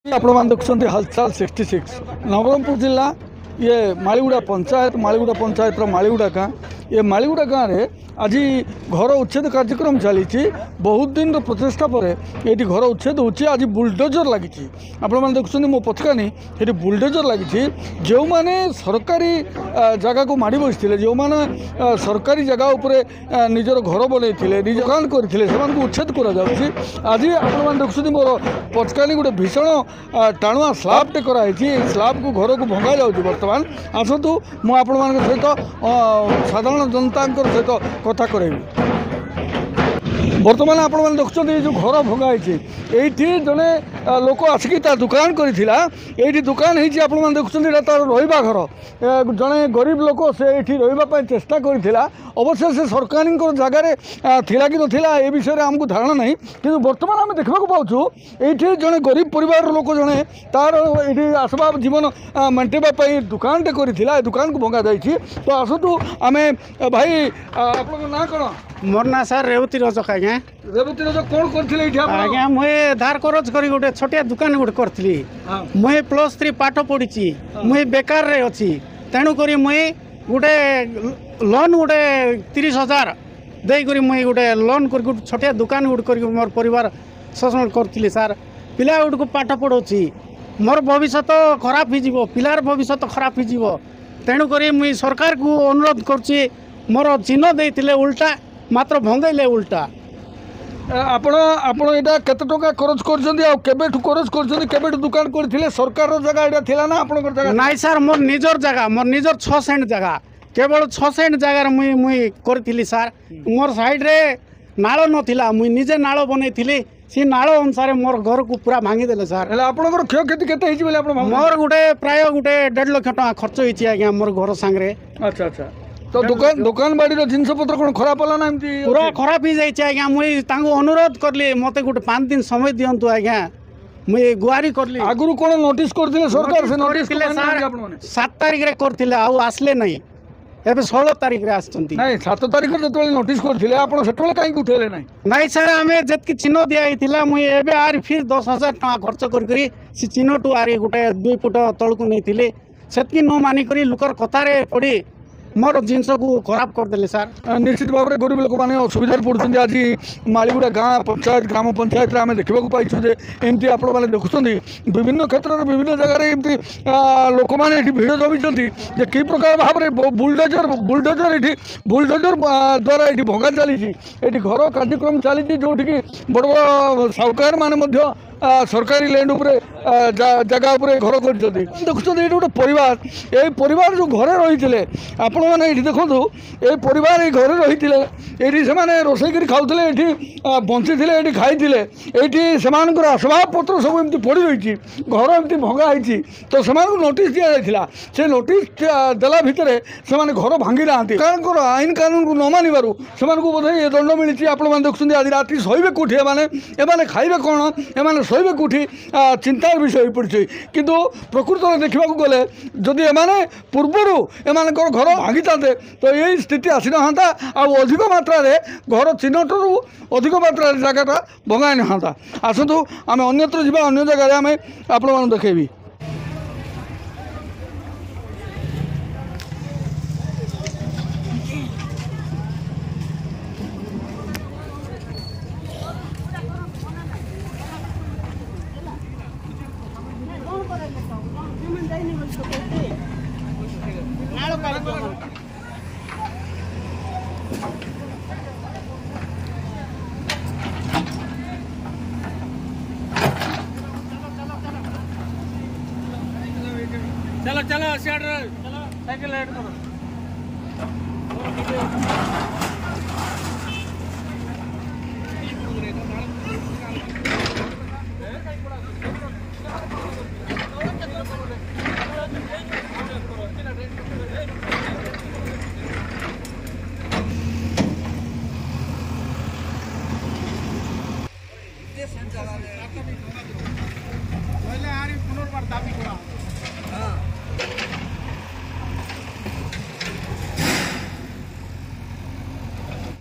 आपण देखुं हलचल 66 नवरंगपुर जिला ये मालीगुड़ा पंचायत मालीगुड़ा गाँ ये मालीगुड़ा गाँव में आज घर उच्छेद कार्यक्रम चली बहुत दिन प्रचेषा पर ये घर उच्छेद हो आज बुलडोजर लगी आपण देखुं मो पथकानी ये बुलडोजर लगी जो मैंने सरकारी जगह को माड़ बसते जो मैंने सरकारी जगह उपर निजर घर बनई निज दुकान करते उच्छेद कर आज आपण देखुं मोर पचकानी गोटे भीषण टाणुआ स्लाबटे कराई स्लाब को घर को भंगा जाऊँगी बर्तमान आसतु मुझे सहित साधारण जनता सहित कथा करेबी बर्तमान आपण देखुं जो घर भंगाई ये जड़े लोक आसिक दुकान कर दुकान हो देखुं तार रहा घर जड़े गरीब लोक से रही चेष्टा करता अवश्य से सरकार जगार थिला कि नथिला ए विषय में आमको धारणा नहीं कि बर्तमान आम देखा पाचु ये जड़े गरीब परिवार लोक जड़े तार ये आसवा जीवन मेन्टेवाई दुकानटे कर दुकान को भंगा जाइए तो आसतु आम भाई आप ना कौन मोर ना सर रेवती रजक आज्ञा रेवती रजक कौन करथिले आज्ञा मुझे धार करज करी गोटे छोटिया दुकान गोटे करथली मुझे +3 पाठ पढ़ी मुझे बेकार रे अछि तेणु करी मुझे गोटे लोन गोटे 30,000 दे करी मुझे गोटे लोन कर छोटिया दुकान गोटे कर मोर परिवार शोषण करथिली सर पिला गोटे को पाठ पढ़ौछि मोर भविष्य खराब हो पिलार भविष्य खराब हो तेणु करी मुझे सरकार को अनुरोध करछि मोर चिन्ह देइथिले उल्टा मात्र भंगैले उल्टा आपण आपण एटा केते टका खर्च करछन्ती आ केबेठु खर्च करछन्ती केबेठु दुकान करथिले सरकार रो जगह एटा थिला ना आपण जगह नाइ सर मोर निजर जगह मोर निजर 6 सेंट जगह केवल 6 सेंट जगह मुई करथिली सर मोर साइड रे नाळ नथिला मुई निजे नाळ बनैथिली सी नाळ अनुसार मोर घर को पूरा भांगी देले सर हेला आपनकर क्षय क्षति केते हिची बोले आपण मोर गुटे प्राय गुटे 1.5 लाख टका खर्च हिची आज्ञा मोर घर संगरे अच्छा अच्छा तो दुकान बाड़ी जिनस पत्र कौन खराब है ना एमती पूरा खराब हो जाए आज्ञा मुझे अनुरोध करली मत गोटे 5 दिन समय दिंतु आज्ञा मुझे गुहारी करली आगु कौन नोटिस करथिले सरकार से नोटिस 7 तारिख रे करथिले आ आसले नहीं एबे 16 तारिख रे आछंती नहीं 7 तारिख रे जतले नोटिस करथिले आपण सेटले काई उठेले नहीं नहीं सर हमें जतकी चिन्ह दिया हिथिला मुझे एबे आर फिर 10,000 टका खर्च करी से चिन्ह टू आरी गोटे 2 फुट तळकु नैथिले सेतकी न मानि करी लुकर कथारे पड़ी मोर जिनस को खराब करदे सर निश्चित भाव में गरीब लोक मैंने असुविधा पड़ते आज मालीगुड़ा गाँ पंचायत ग्राम पंचायत आम देखा पाइछुँ एमती आपने देखुं विभिन्न क्षेत्र में विभिन्न जगह एमती लोक मैंने भिड़ जमी कि प्रकार भाव में बुलडोजर द्वारा ये भंगा चली घर कार्यक्रम चली जो बड़ बड़ साहूकार मैंने सरकारी लैंड जगह घर कर देखुं ये गोटे परिवार ये परिवार जो घरे रही आप मैंने देखो ये परिवार ये घर रही ये रोसे कर खाऊले ये बंची ये खाई ये आसबाब पत्र सब एमती पड़ रही घर एमती भंगाई तो से नोटिस दि जाता से नोटिस देला भितर से घर भांगी ना कारण आईन कानून को न मानवर से बोधे ये दंड मिली आप देखुं आज राति शोबे कौटी एमाने खाइबे कौन एमाने शोबे कौटी चिंतार विषय पड़ी किंतु प्रकृत में देखा गले जदि एमाने पूर्वर एमानकर घर भांगी था तो यही स्थिति आसी ना अधिक मात्रा घर चिन्हटू अधिक मात्रा जगह भंगाई ना आसतु आम अन्यत्र जा अन्य जगह आम आपण देखेबी चलो चलो चलो साइकिल लाइट करो पुनर्बार दाबी करा